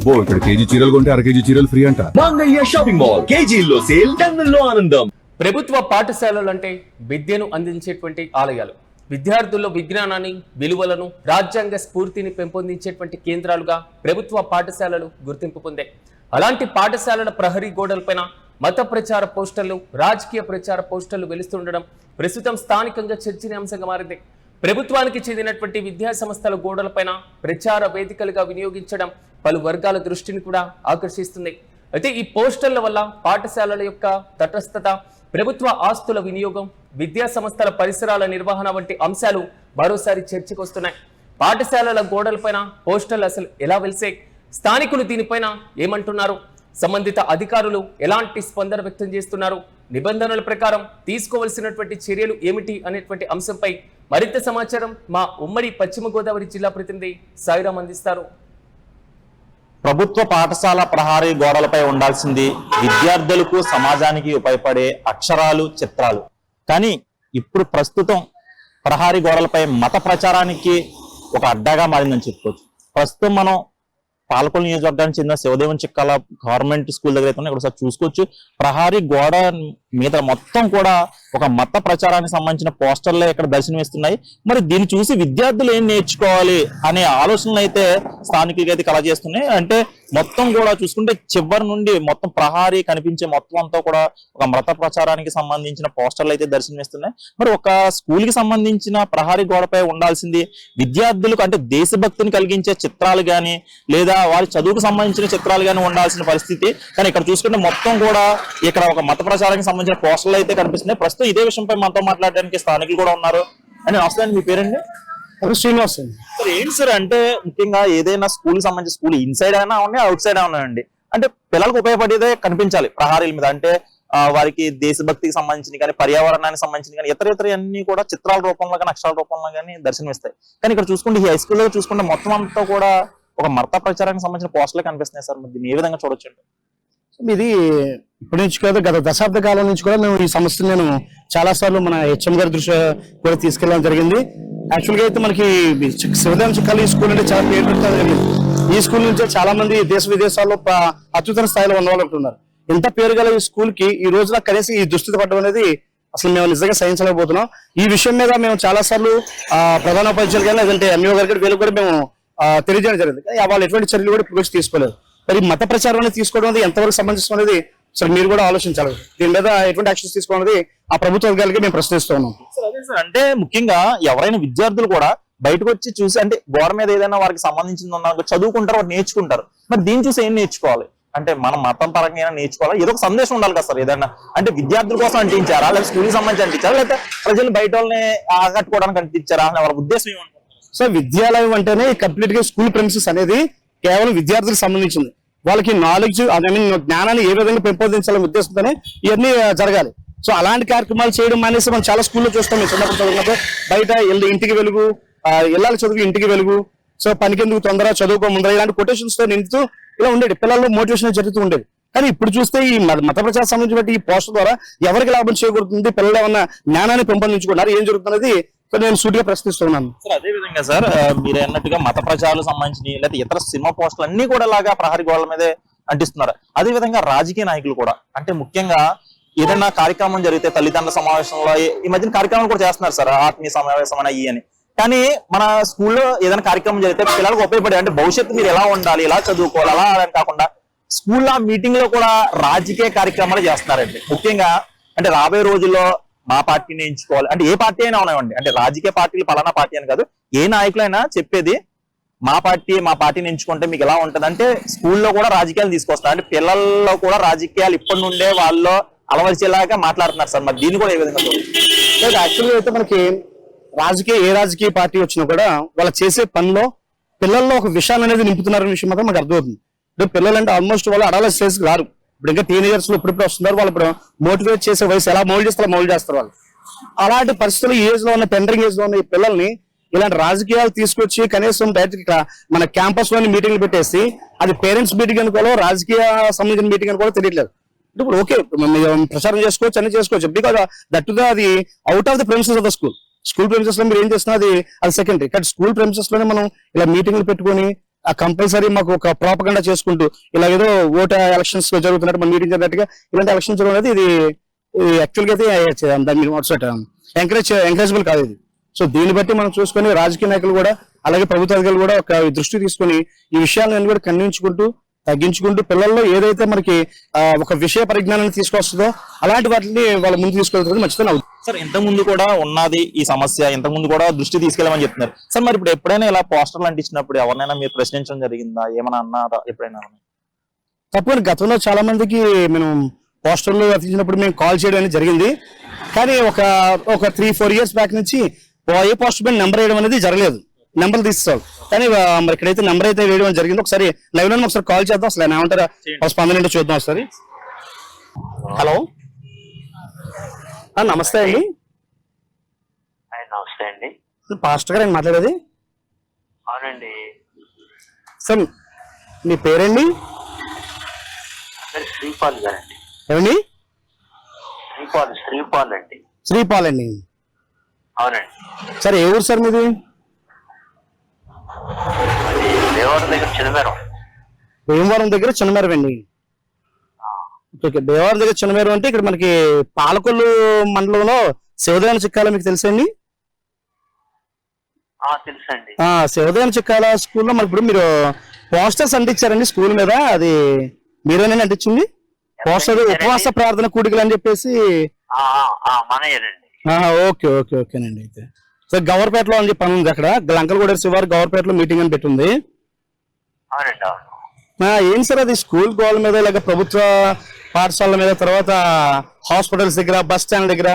అబ్బో ఇక్కడ కేజీ చీరలు కొంటే అర కేజీ చీరలు ఫ్రీ అంట. మంగళ్య షాపింగ్ మాల్, కేజీల్లో సేల్, టన్నుల్లో ఆనందం. ప్రభుత్వ పాఠశాలలు అంటే విద్యను అందించేటువంటి ఆలయాలు, విద్యార్థుల్లో విజ్ఞానాన్ని, విలువలను, రాజ్యాంగ స్ఫూర్తిని పెంపొందించేటువంటి కేంద్రాలుగా ప్రభుత్వ పాఠశాలలు గుర్తింపు పొందాయి. అలాంటి పాఠశాలల ప్రహరీ గోడలపైన మత ప్రచార పోస్టర్లు, రాజకీయ ప్రచార పోస్టర్లు వెలుస్తుండడం ప్రస్తుతం స్థానికంగా చర్చనీయాంశంగా మారింది. ప్రభుత్వానికి చెందినటువంటి విద్యా సంస్థల గోడలపైన ప్రచార వేదికలుగా వినియోగించడం పలు వర్గాల దృష్టిని కూడా ఆకర్షిస్తుంది. అయితే ఈ పోస్టర్ల వల్ల పాఠశాలల యొక్క తటస్థత, ప్రభుత్వ ఆస్తుల వినియోగం, విద్యా సంస్థల పరిసరాల నిర్వహణ వంటి అంశాలు మరోసారి చర్చకు వస్తున్నాయి. పాఠశాలల గోడలపైన పోస్టర్లు అసలు ఎలా వెలిసే, స్థానికులు దీనిపైన ఏమంటున్నారు, సంబంధిత అధికారులు ఎలాంటి స్పందన వ్యక్తం చేస్తున్నారు, నిబంధనల ప్రకారం తీసుకోవాల్సినటువంటి చర్యలు ఏమిటి అనేటువంటి అంశంపై మరింత సమాచారం మా ఉమ్మడి పశ్చిమ గోదావరి జిల్లా ప్రతినిధి సాయిరాం అందిస్తారు. ప్రభుత్వ పాఠశాల ప్రహారీ గోడలపై ఉండాల్సింది విద్యార్థులకు, సమాజానికి ఉపయోగపడే అక్షరాలు, చిత్రాలు. కానీ ఇప్పుడు ప్రస్తుతం ప్రహారీ గోడలపై మత ప్రచారానికి ఒక అడ్డాగా మారిందని చెప్పుకోవచ్చు. ప్రస్తుతం మనం పాలకొల్లు నియోజకవర్గానికి చెందిన శివదేవం చిక్కాల గవర్నమెంట్ స్కూల్ దగ్గర అయితే ఇక్కడ ఒకసారి చూసుకోవచ్చు. ప్రహారీ గోడ మీద మొత్తం కూడా ఒక మత ప్రచారానికి సంబంధించిన పోస్టర్లే ఇక్కడ దర్శనమిస్తున్నాయి. మరి దీన్ని చూసి విద్యార్థులు ఏం నేర్చుకోవాలి అనే ఆలోచనలు అయితే స్థానికులకి అయితే కలగజేస్తున్నాయి. అంటే మొత్తం కూడా చూసుకుంటే చివరి నుండి మొత్తం ప్రహారీ కనిపించే మొత్తం అంతా కూడా ఒక మత ప్రచారానికి సంబంధించిన పోస్టర్లు అయితే దర్శనమిస్తున్నాయి. మరి ఒక స్కూల్ కి సంబంధించిన ప్రహారీ గోడపై ఉండాల్సింది విద్యార్థులకు అంటే దేశభక్తిని కలిగించే చిత్రాలు కానీ లేదా వారి చదువుకు సంబంధించిన చిత్రాలు కానీ ఉండాల్సిన పరిస్థితి. కానీ ఇక్కడ చూసుకుంటే మొత్తం కూడా ఇక్కడ ఒక మత ప్రచారానికి సంబంధించిన పోస్టర్లు అయితే కనిపిస్తున్నాయి. ప్రస్తుతం ఇదే విషయంపై మనతో మాట్లాడడానికి స్థానికులు కూడా ఉన్నారు. అని నమస్తే అండి, మీ పేరండి? శ్రీనివాస్. సార్ ఏంటి సార్, అంటే ముఖ్యంగా ఏదైనా స్కూల్ సంబంధించి స్కూల్ ఇన్సైడ్ అయినా ఉన్నాయి, అవుట్ సైడ్ ఉన్నాయండి. అంటే పిల్లలకు ఉపయోగపడేదే కనిపించాలి ప్రహారీల మీద. అంటే వారికి దేశభక్తికి సంబంధించిన కానీ, పర్యావరణానికి సంబంధించిన కానీ, ఇతర అన్ని కూడా చిత్రాల రూపంలో కానీ, అక్షరాల రూపంలో కానీ దర్శనమిస్తాయి. కానీ ఇక్కడ చూసుకుంటే ఈ హై స్కూల్ లో చూసుకుంటే మొత్తం అంతా కూడా ఒక మత ప్రచారానికి సంబంధించిన పోస్టర్లే కనిపిస్తున్నాయి సార్. మరి దీన్ని ఏ విధంగా చూడొచ్చు? ఇది ఇప్పటి నుంచి కాదు, గత దశాబ్ద కాలం నుంచి కూడా మేము ఈ సమస్యను నేను చాలా సార్లు మన హెచ్ఎం గారి దృష్టి కూడా తీసుకెళ్ళడం జరిగింది. యాక్చువల్గా అయితే మనకి శివదేవం చిక్కాల ఈ స్కూల్ అంటే చాలా పేరు పెట్టడం జరిగింది. ఈ స్కూల్ నుంచే చాలా మంది దేశ విదేశాల్లో అత్యుత్తమ స్థాయిలో ఉన్న వాళ్ళు ఉంటున్నారు. ఇంత పేరు గల ఈ స్కూల్ కి ఈ రోజున కనీసం ఈ దుస్థితి పడడం అనేది అసలు మేము నిజంగా సహించలేకపోతున్నాం. ఈ విషయం మీద మేము చాలా సార్లు ప్రధానోపాధ్యాయులు కానీ లేదంటే ఎంఈఓ గారికి వీళ్ళు కూడా మేము తెలియజేయడం జరిగింది. కానీ వాళ్ళు ఎటువంటి చర్యలు కూడా ఇప్పుడు తీసుకోలేదు. మరి మత ప్రచారం అనేది తీసుకోవడం అనేది ఎంతవరకు సంబంధించిన అనేది సార్ మీరు కూడా ఆలోచించాలి. దీని మీద ఎటువంటి యాక్షన్స్ తీసుకోవాలనేది ఆ ప్రభుత్వ వర్గాలకి మేము ప్రశ్నిస్తూ ఉన్నాం. అంటే ముఖ్యంగా ఎవరైనా విద్యార్థులు కూడా బయటకు వచ్చి చూసి అంటే గోడ మీద ఏదైనా వారికి సంబంధించింది ఉన్నా చదువుకుంటారు, వారు నేర్చుకుంటారు. మరి దీన్ని చూసి ఏం నేర్చుకోవాలి? అంటే మనం మతం పరంగా నేర్చుకోవాలి, ఏదో ఒక సందేశం ఉండాలి కదా సార్. ఏదైనా అంటే విద్యార్థుల కోసం అంటించారా, లేదా స్కూల్కి సంబంధించి అంటించారా, లేదా ప్రజలు బయట వాళ్ళని ఆకట్టుకోవడానికి అంటించారా అనే వారి ఉద్దేశం ఏమంటారు? సో విద్యాలయం అంటేనే కంప్లీట్ గా స్కూల్ ప్రెమిసెస్ అనేది కేవలం విద్యార్థులకు సంబంధించింది. వాళ్ళకి నాలెడ్జ్ జ్ఞానాన్ని ఏ విధంగా పెంపొందించాలనే ఉద్దేశంతోనే ఇవన్నీ జరగాలి. సో అలాంటి కార్యక్రమాలు చేయడం అనేసి మనం చాలా స్కూల్లో చూస్తాం. మేము చిన్నప్పుడు చదువుకున్నప్పుడు బయట ఇంటికి వెలుగు, ఇళ్ళకి చదువు ఇంటికి వెలుగు, సో పనికెందుకు తొందర, చదువుకో ముందర, ఇలాంటి కొటేషన్స్ తో నిండుతూ ఇలా ఉండేది. పిల్లల్లో మోటివేషన్ జరుగుతూ ఉండేది. కానీ ఇప్పుడు చూస్తే ఈ మత ప్రచారం సంబంధించిన ఈ పోస్టర్ ద్వారా ఎవరికి లాభం చేకూరుతుంది, పిల్లలు ఏమన్నా జ్ఞానాన్ని పెంపొందించుకుంటున్నారు, ఏం జరుగుతున్నది నేను సూటిగా ప్రశ్నిస్తున్నాను. సార్ అదే విధంగా సార్ మీరు అన్నట్టుగా మత ప్రచారాలకు సంబంధించి లేదా ఇతర సినిమా పోస్టులు అన్ని కూడా లాగా ప్రహరీ గోడల మీదే అంటిస్తున్నారు. అదే విధంగా రాజకీయ నాయకులు కూడా అంటే ముఖ్యంగా ఏదైనా కార్యక్రమం జరిగితే తల్లిదండ్రుల సమావేశంలో ఈ మధ్యన కార్యక్రమాలు కూడా చేస్తున్నారు సార్, ఆత్మీయ సమావేశం అని అని. కానీ మన స్కూల్లో ఏదైనా కార్యక్రమం జరిగితే పిల్లలకు ఉపయోగపడే అంటే భవిష్యత్తు మీరు ఎలా ఉండాలి, ఎలా చదువుకోవాలి అలా అని కాకుండా స్కూల్లో మీటింగ్ లో కూడా రాజకీయ కార్యక్రమాలు చేస్తున్నారండి. ముఖ్యంగా అంటే రాబోయే రోజుల్లో మా పార్టీని ఎంచుకోవాలి అంటే ఏ పార్టీ అయినా ఉన్నాయండి, అంటే రాజకీయ పార్టీలు పలానా పార్టీ అని కాదు, ఏ నాయకులైనా చెప్పేది మా పార్టీని ఎంచుకుంటే మీకు ఎలా ఉంటది అంటే స్కూల్లో కూడా రాజకీయాలు తీసుకొస్తారు. అంటే పిల్లల్లో కూడా రాజకీయాలు ఇప్పటి నుండే వాళ్ళు అలవరిచేలాగా మాట్లాడుతున్నారు సార్. మరి దీన్ని కూడా ఏ విధంగా యాక్చువల్గా అయితే మనకి ఏ రాజకీయ పార్టీ వచ్చినా కూడా వాళ్ళు చేసే పనిలో పిల్లల్లో ఒక విషయాన్ని అనేది నింపుతున్నారనే విషయం మాత్రం మాకు అర్థమవుతుంది. ఇప్పుడు పిల్లలు అంటే ఆల్మోస్ట్ వాళ్ళు అడల స్టేజ్కి రారు. ఇప్పుడు ఇంకా టీనేజర్స్ లో ఇప్పుడు వస్తున్నారు. వాళ్ళు ఇప్పుడు మోటివేట్ చేసే వయసు ఎలా మౌల్డ్ చేస్తారు వాళ్ళు. అలాంటి పరిస్థితులు ఈ ఏజ్ లో ఉన్న టెండరింగ్ ఏజ్ లో ఉన్న ఈ పిల్లల్ని ఇలాంటి రాజకీయాలు తీసుకొచ్చి కనీసం డైరెక్ట్ మన క్యాంపస్ లోని మీటింగ్లు పెట్టేసి అది పేరెంట్స్ మీటింగ్ అనుకోలో రాజకీయ సంబంధించిన మీటింగ్ అనుకోలో తెలియట్లేదు. ఇప్పుడు ఓకే ప్రచారం చేసుకోవచ్చు, అన్ని చేసుకోవచ్చు, బికాజ్ దట్ అది out of the premises of the school. School premises లో మీరు ఏం చేస్తున్నా అది సెకండరీ. కానీ స్కూల్ ప్రెమిసెస్ లోనే మనం ఇలా మీటింగ్లు పెట్టుకొని ఆ కంపల్సరీ మాకు ఒక ప్రాపగండా చేసుకుంటూ ఇలా ఏదో ఓట్ ఎలక్షన్స్ జరుగుతున్నట్టు మన మీటింగ్ జరిగినట్టుగా ఇలాంటి ఎలక్షన్స్ జరుగుతుంది. ఇది యాక్చువల్గా అయితే దాన్ని ఎంకరేజబుల్ కాదు ఇది. సో దీన్ని బట్టి మనం చూసుకొని రాజకీయ నాయకులు కూడా అలాగే ప్రభుత్వ అధికారులు కూడా ఒక దృష్టి తీసుకొని ఈ విషయాలను కూడా ఖండించుకుంటూ తగ్గించుకుంటూ పిల్లల్లో ఏదైతే మనకి ఒక విషయ పరిజ్ఞానాన్ని తీసుకొస్తుందో అలాంటి వాటిని వాళ్ళ ముందు తీసుకెళ్తుంది మంచిదని అవుతుంది. సార్ ఇంతకు ముందు కూడా ఉన్నది ఈ సమస్య, ఇంతకు ముందు కూడా దృష్టి తీసుకెళ్ళమని చెప్తున్నారు సార్. మరి ఇప్పుడు ఎప్పుడైనా ఇలా పోస్టర్లు అంటించినప్పుడు ఎవరినైనా మీరు ప్రశ్నించడం జరిగిందా, ఏమైనా అన్నారా ఎప్పుడైనా? తప్పని గతంలో చాలా మందికి మేము పోస్టర్లు అంటించినప్పుడు మేము కాల్ చేయడం అనేది జరిగింది. కానీ ఒక 3-4 years బ్యాక్ నుంచి ఏ పోస్టర్ పైన నెంబర్ వేయడం అనేది జరగలేదు. నెంబర్ తీస్తాం కానీ మరి ఇక్కడైతే నెంబర్ అయితే వేయడం జరిగింది. ఒకసారి లైవ్ లో ఒకసారి కాల్ చేద్దాం, అసలు ఏమంటారా స్పందన ఏంటో చూద్దాం ఒకసారి. హలో నమస్తే అండి. నమస్తే అండి. పాస్టర్ గారు మాట్లాడేది? అవునండి. సార్ మీ పేరండి? శ్రీపాల్ గారండి. ఏమండి? శ్రీపాల్ అండి. శ్రీపాల్ అండి. అవునండి. సార్ ఏ ఊరు సార్ మీది? దేవరం దగ్గర చిన్నమేరం. భీమవరం దగ్గర చిన్నమేరం అండి. ఓకే, భీమవరం దగ్గర చిన్నమేరం అంటే ఇక్కడ మనకి పాలకొల్లు మండలంలో శివదేవన చిక్కాల మీకు తెలుసండి? తెలుసండి. శివదేవన చిక్కాల స్కూల్లో మరి ఇప్పుడు మీరు పోస్టర్స్ అంటించారండి స్కూల్ మీద, అది మీరేనండి అంటించింది పోస్టర్? ఉపవాస ప్రార్థన కూడికలు అని చెప్పేసి. ఓకే ఓకే ఓకేనండి. అయితే సార్ గవర్పేటలో అని చెప్పి ఉంది, అక్కడ లంకలగూడ శివారు గవర్పేటలో మీటింగ్ అని పెట్టింది. ఏం సార్ అది స్కూల్ గోడల మీద ఇలాగ ప్రభుత్వ పాఠశాలల మీద, తర్వాత హాస్పిటల్స్ దగ్గర, బస్ స్టాండ్ దగ్గర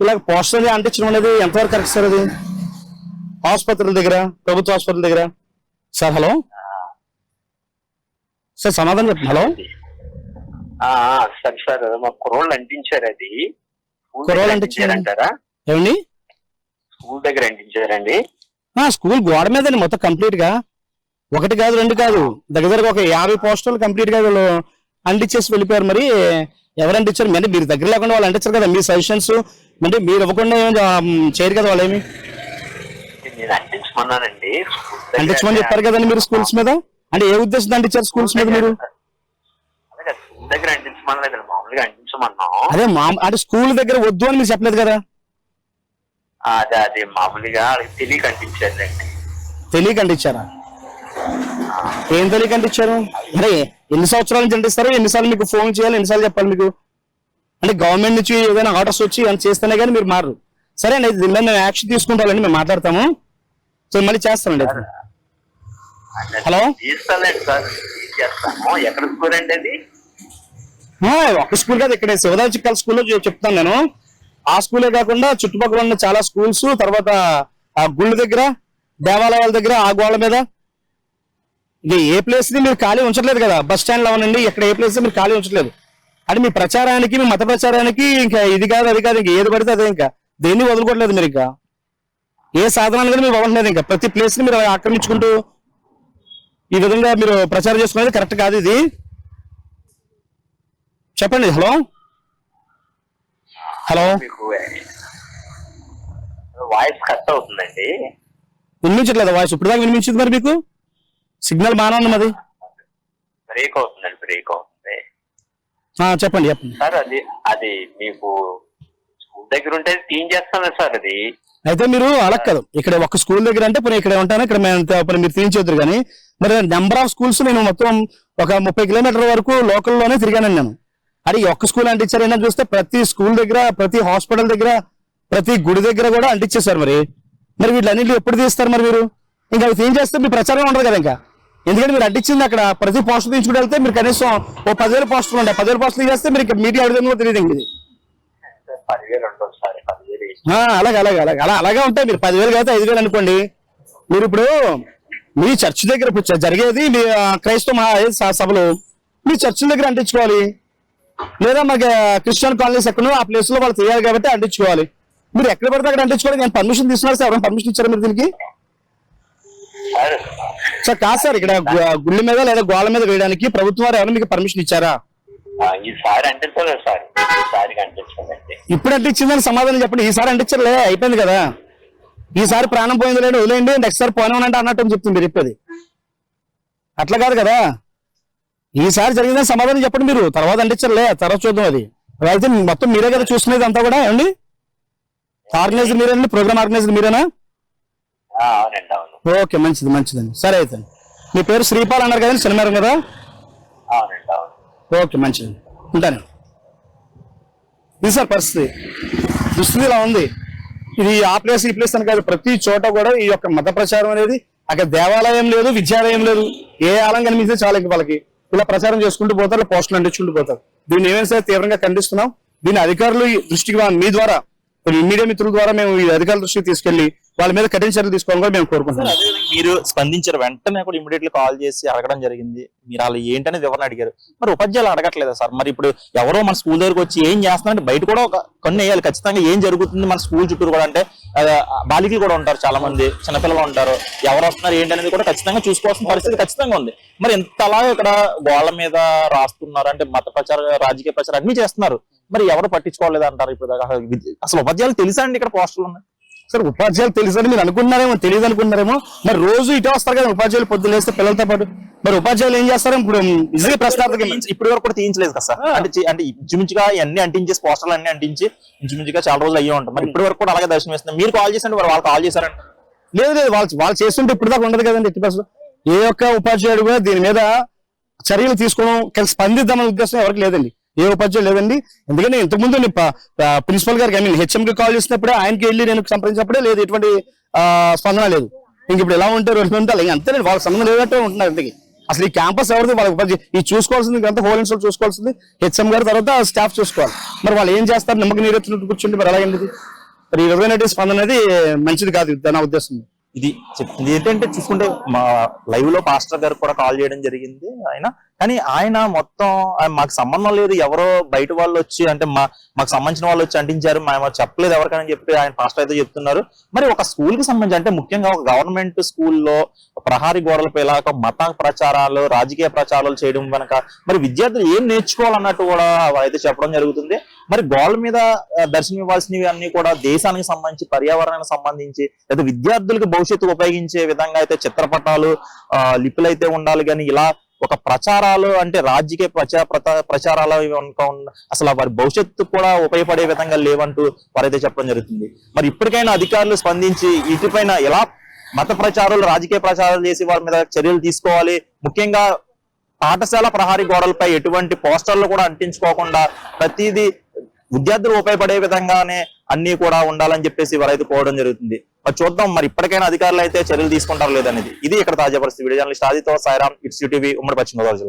ఇలాగ పోస్టర్ అంటించడం అనేది ఎంతవరకు కరెక్ట్ సార్? అది ఆసుపత్రుల దగ్గర, ప్రభుత్వ హాస్పిటల్ దగ్గర. సార్ హలో సార్ సమాధానం చెప్పండి. హలో సార్ మా కుర్రోళ్ళు అంటించారు. అది కుర్రోళ్ళు అంటించారంటారా? ఏమండి? స్కూల్ దగ్గర అంటించారండి. స్కూల్ గోడ మీద మొత్తం కంప్లీట్ గా, ఒకటి కాదు రెండు కాదు, దగ్గర ఒక 50 పోస్టర్లు కంప్లీట్ గా వీళ్ళు అంటించేసి వెళ్ళిపోయారు. మరి ఎవరు అంటించారు? అంటే మీరు దగ్గర లేకుండా వాళ్ళు అంటించారు కదా, మీ సజెషన్స్ అంటే మీరు ఇవ్వకుండా చేయరు కదా వాళ్ళు. ఏమి అంటించమన్నానండి, అంటించమని చెప్పారు కదండి మీరు స్కూల్స్ మీద. అంటే ఏ ఉద్దేశం అంటించారు స్కూల్స్ మీద మీరు? దగ్గర అంటించమనలేదు, మామూలుగా అంటించమన్నాం. అదే అంటే స్కూల్ దగ్గర వద్దు అని మీరు చెప్పలేదు కదా? అదే మామూలుగా తెలియక అంటించారండి. తెలియక అంటించారా? ఏం తెలియక అంటించారు? అరే ఎన్ని సంవత్సరాల నుంచి అంటిస్తారు? ఎన్నిసార్లు మీకు ఫోన్ చేయాలి, ఎన్నిసార్లు చెప్పాలి మీకు? అంటే గవర్నమెంట్ నుంచి ఏదైనా ఆర్డర్స్ వచ్చి అని చేస్తేనే కానీ మీరు మారు. సరే అండి, దీని మీద మేము యాక్షన్ తీసుకుంటామండి, మేము మాట్లాడతాము. సో మళ్ళీ చేస్తామండి. హలో ఎక్కడ స్కూల్ అండి అది? ఒక స్కూల్ కాదు, ఇక్కడ శివదాస్ చిక్కల స్కూల్లో చెప్తాను నేను. ఆ స్కూలే కాకుండా చుట్టుపక్కల ఉన్న చాలా స్కూల్స్, తర్వాత ఆ గుళ్ళ దగ్గర, దేవాలయాల దగ్గర, ఆ గోళ్ళ మీద ఇక ఏ ప్లేస్ ని మీరు ఖాళీ ఉంచట్లేదు కదా. బస్ స్టాండ్ లో ఉండండి, ఇక్కడ ఏ ప్లేస్ మీరు ఖాళీ ఉంచట్లేదు. అంటే మీ ప్రచారానికి, మీ మత ప్రచారానికి ఇంకా ఇది కాదు అది కాదు, ఇంకా ఏది పడితే అదే, ఇంకా దేన్ని వదులుకోవట్లేదు మీరు. ఇంకా ఏ సాధనాలు కూడా మీరు వదలట్లేదు. ఇంకా ప్రతి ప్లేస్ ని మీరు ఆక్రమించుకుంటూ ఈ విధంగా మీరు ప్రచారం చేసుకునేది కరెక్ట్ కాదు. ఇది చెప్పండి. హలో హలో వాయిస్ కట్ అవుతుందండి. వినిపించట్లేదు వాయిస్? ఇప్పుడు దాకా వినిపించింది. మరి మీకు సిగ్నల్ బాగానే ఉంది. మరి బ్రేక్ అవుతుందండి, బ్రేక్ అవుతుంది. చెప్పండి చెప్పండి సార్. అది మీకు స్కూల్ దగ్గర ఉంటే క్లీన్ చేస్తాను సార్. అది అయితే మీరు అలా కాదు, ఇక్కడ ఒక స్కూల్ దగ్గర అంటే ఇప్పుడు ఇక్కడ ఉంటాను, ఇక్కడ మీరు తీయించేద్దరు. కానీ మరి నెంబర్ ఆఫ్ స్కూల్స్ నేను మొత్తం ఒక 30 కిలోమీటర్ల వరకు లోకల్లోనే తిరిగానండి నేను. అది ఒక్క స్కూల్ అంటించారైనా చూస్తే ప్రతి స్కూల్ దగ్గర, ప్రతి హాస్పిటల్ దగ్గర, ప్రతి గుడి దగ్గర కూడా అంటించేశారు. మరి వీటిలన్నింటినీ ఎప్పుడు తీస్తారు మరి మీరు? ఇంకా అవి ఏం చేస్తే మీ ప్రచారం ఉండదు కదా. ఇంకా ఎందుకంటే మీరు అంటించింది అక్కడ ప్రతి పోస్టర్ తీసుకుంటూ వెళ్తే మీరు కనీసం ఓ 10,000 పోస్టర్లు ఉంటాయి. 10,000 పోస్టర్లు చేస్తే మీరు మీడియా అడిగిన కూడా తెలియదు. ఇది 10,000 ఉంటుంది సార్. 10,000 అలాగే ఉంటాయి. మీరు 10,000 కాదు 5,000 అనుకోండి. మీరు ఇప్పుడు మీ చర్చ్ దగ్గర జరిగేది మీ క్రైస్తవ సభలు మీ చర్చ్ దగ్గర అంటించుకోవాలి, లేదా మాకు క్రిస్టియన్ కాలనీస్ ఎక్కడో ఆ ప్లేస్ లో వాళ్ళు చేయాలి కాబట్టి అంటించుకోవాలి. మీరు ఎక్కడ పడితే అక్కడ అంటించుకోవాలి. నేను పర్మిషన్ తీసుకున్నారు సార్? ఎవరైనా పర్మిషన్ ఇచ్చారా మీరు దీనికి? సార్ కాదు సార్, ఇక్కడ గుళ్ళ మీద లేదా గోళ్ళ మీద వేయడానికి ప్రభుత్వం వారు ఎవరైనా మీకు పర్మిషన్ ఇచ్చారా? ఈసారి అంటించలేదు సార్. ఈసారి అంటించలేదండి. ఇప్పుడు అంటించిందని సమాధానం చెప్పండి. ఈసారి అంటించలే, అయిపోయింది కదా. ఈసారి ప్రాణం పోయింది లేదు, వదిలేయండి, నెక్స్ట్ సారి పోయినానంటే అన్నట్టు చెప్తుంది మీరు చెప్పేది. అట్లా కాదు కదా, ఈసారి జరిగిందని సమాధానం చెప్పండి మీరు, తర్వాత అంటించారులే, తర్వాత చూద్దాం. అది అయితే మొత్తం మీరే కదా చూసుకునేది అంతా కూడా, ఏమండి? ఆర్గనైజర్ మీరేనండి, ప్రోగ్రామ్ ఆర్గనైజర్ మీరేనా? అవునండి, అవును. ఓకే, మంచిది మంచిదండి. సరే అయితే మీ పేరు శ్రీపాల్ అన్నారు కదండి, శనివారం కదా? అవునండి, అవును. ఓకే, మంచిది, ఉంటాను. ఇది సార్ దుస్థితి ఇలా ఉంది. ఇది ఆ ప్లేస్ ఈ ప్లేస్ అని కాదు, ప్రతి చోట కూడా ఈ యొక్క మత ప్రచారం అనేది, అక్కడ దేవాలయం లేదు, విద్యాలయం లేదు, ఏ ఆలయం కనిపిస్తే చాలా ఇంక వాళ్ళకి ఇలా ప్రచారం చేసుకుంటూ పోతారు, పోస్టులు అంటించుకుంటూ పోతారు. దీన్ని ఏమైనా సరే తీవ్రంగా ఖండిస్తున్నాం. దీన్ని అధికారులు దృష్టికి మీ ద్వారా, మీడియా మిత్రుల ద్వారా మేము ఈ అధికారుల దృష్టికి తీసుకెళ్లి వాళ్ళ మీద కఠిన చర్యలు తీసుకోవాలని కూడా మేము కోరుకుంటున్నాం. మీరు స్పందించారు, వెంటనే కూడా ఇమీడియట్లీ కాల్ చేసి అడగడం జరిగింది. మీరు అలా ఏంటనేది వివరణ అడిగారు. మరి ఉపాధ్యాయులు అడగట్లేదా సార్? మరి ఇప్పుడు ఎవరో మన స్కూల్ దగ్గరకు వచ్చి ఏం చేస్తున్నారంటే బయట కూడా ఒక కొన్ని వేయాలి ఖచ్చితంగా. ఏం జరుగుతుంది మన స్కూల్ చుట్టూరు కూడా, అంటే బాలికలు కూడా ఉంటారు, చాలా మంది చిన్నపిల్లలు ఉంటారు, ఎవరు వస్తున్నారు ఏంటనేది కూడా ఖచ్చితంగా చూసుకోవాల్సిన పరిస్థితి ఖచ్చితంగా ఉంది. మరి ఎంతలా ఇక్కడ గోళ్ల మీద రాస్తున్నారు, అంటే మత ప్రచారం, రాజకీయ ప్రచారం అన్ని చేస్తున్నారు, మరి ఎవరు పట్టించుకోలేదు అంటారు ఇప్పుడు దాకా? అసలు ఉపాధ్యాయులు తెలుసా అండి ఇక్కడ పోస్టులు ఉన్నాయి? సార్ ఉపాధ్యాయులు తెలుసని మీరు అనుకుంటున్నారేమో, తెలియదు అనుకుంటున్నారేమో. మరి రోజు ఇటే వస్తారు కదా ఉపాధ్యాయులు, పొద్దున్న లేస్తే పిల్లలతో పాటు. మరి ఉపాధ్యాయులు ఏం చేస్తారు ఇప్పుడు? నిజంగా ప్రశ్నార్థకం. ఇప్పటి వరకు కూడా తీయించలేదు కదా సార్? అంటే ఇంచుమించుగా అన్ని అంటించేసి, పోస్టర్లు అన్ని అంటించి ఇంచుమించుగా చాలా రోజులు అయ్యే ఉంటాం. మరి ఇప్పటి వరకు కూడా అలాగే దర్శనం ఇస్తుంది. మీరు కాల్ చేసండి, మరి వాళ్ళు కాల్ చేశారండి? లేదు, వాళ్ళు చేస్తుంటే ఇప్పుడు దాకా ఉండదు కదండి. ఎట్టి పరిస్థితుల్లో ఏ ఒక్క ఉపాధ్యాయుడు కూడా దీని మీద చర్యలు తీసుకోవడం, కలిసి స్పందిద్దామనే ఉద్దేశం ఎవరికి లేదండి, ఏ ఉపాధ్యాయులు లేదండి. ఎందుకంటే ఇంతకుముందు ప్రిన్సిపల్ గారికి, హెచ్ఎంకి కాల్ చేసినప్పుడే, ఆయనకి వెళ్ళి నేను సంప్రదించినప్పుడే లేదు, ఎటువంటి స్పందన లేదు. ఇంక ఇప్పుడు ఎలా ఉంటారు అంతేనండి, వాళ్ళకి సంబంధం లేదంటే ఉంటున్నారు. ఇంతకి అసలు ఈ క్యాంపస్ ఎవరిది? వాళ్ళకి ఉపాధ్యాయులు ఈ చూసుకోవాల్సింది, అంతా హోల్ ఇన్స్టిట్యూట్ చూసుకోవాల్సింది హెచ్ఎం గారి, తర్వాత స్టాఫ్ చూసుకోవాలి. మరి వాళ్ళు ఏం చేస్తారు? నిమ్మకి నీరెత్తినట్టు కూర్చుంటే మరి అలాగే మరి ఈ విధమైన స్పందన అనేది మంచిది కాదు నా ఉద్దేశం. ఇది ఏంటంటే చూసుకుంటే మా లైవ్ లో పాస్టర్ గారు కూడా కాల్ చేయడం జరిగింది ఆయన మొత్తం మాకు సంబంధం లేదు, ఎవరో బయట వాళ్ళు వచ్చి, అంటే మాకు సంబంధించిన వాళ్ళు వచ్చి అంటించారు, మేము చెప్పలేదు ఎవరికని చెప్పి ఆయన పాస్టర్ అయితే చెప్తున్నారు. మరి ఒక స్కూల్ కి సంబంధించి, అంటే ముఖ్యంగా ఒక గవర్నమెంట్ స్కూల్లో ప్రహారీ గోడలపై ఇలా ఒక మత ప్రచారాలు, రాజకీయ ప్రచారాలు చేయడం వెనక మరి విద్యార్థులు ఏం నేర్చుకోవాలన్నట్టు కూడా అయితే చెప్పడం జరుగుతుంది. మరి గోడల మీద దర్శనం ఇవ్వాల్సినవి అన్ని కూడా దేశానికి సంబంధించి, పర్యావరణానికి సంబంధించి, లేదా విద్యార్థులకు భవిష్యత్తు ఉపయోగించే విధంగా అయితే చిత్రపటాలు, లిపులు అయితే ఉండాలి. కానీ ఇలా ఒక ప్రచారాలు, అంటే రాజకీయ ప్రచారాలు అసలు వారి భవిష్యత్తు కూడా ఉపయోగపడే విధంగా లేవంటూ వారైతే చెప్పడం జరుగుతుంది. మరి ఇప్పటికైనా అధికారులు స్పందించి వీటిపైన ఎలా మత ప్రచారాలు, రాజకీయ ప్రచారాలు చేసి వారి మీద చర్యలు తీసుకోవాలి. ముఖ్యంగా పాఠశాల ప్రహారీ గోడలపై ఎటువంటి పోస్టర్లు కూడా అంటించుకోకుండా ప్రతిదీ విద్యార్థులు ఉపయోగపడే విధంగానే అన్ని కూడా ఉండాలని చెప్పేసి వారైతే కోవడం జరుగుతుంది. మరి చూద్దాం, మరి ఇప్పటికైనా అధికారులు అయితే చర్యలు తీసుకుంటారు లేదనేది. ఇది ఇక్కడ తాజా పరిస్థితి. వీడియో జర్నలిస్ట్ ఆదితో సాయిరామ్, ఇట్స్ టీవీ, ఉమ్మడి పశ్చిమ గోదావరి జిల్లా.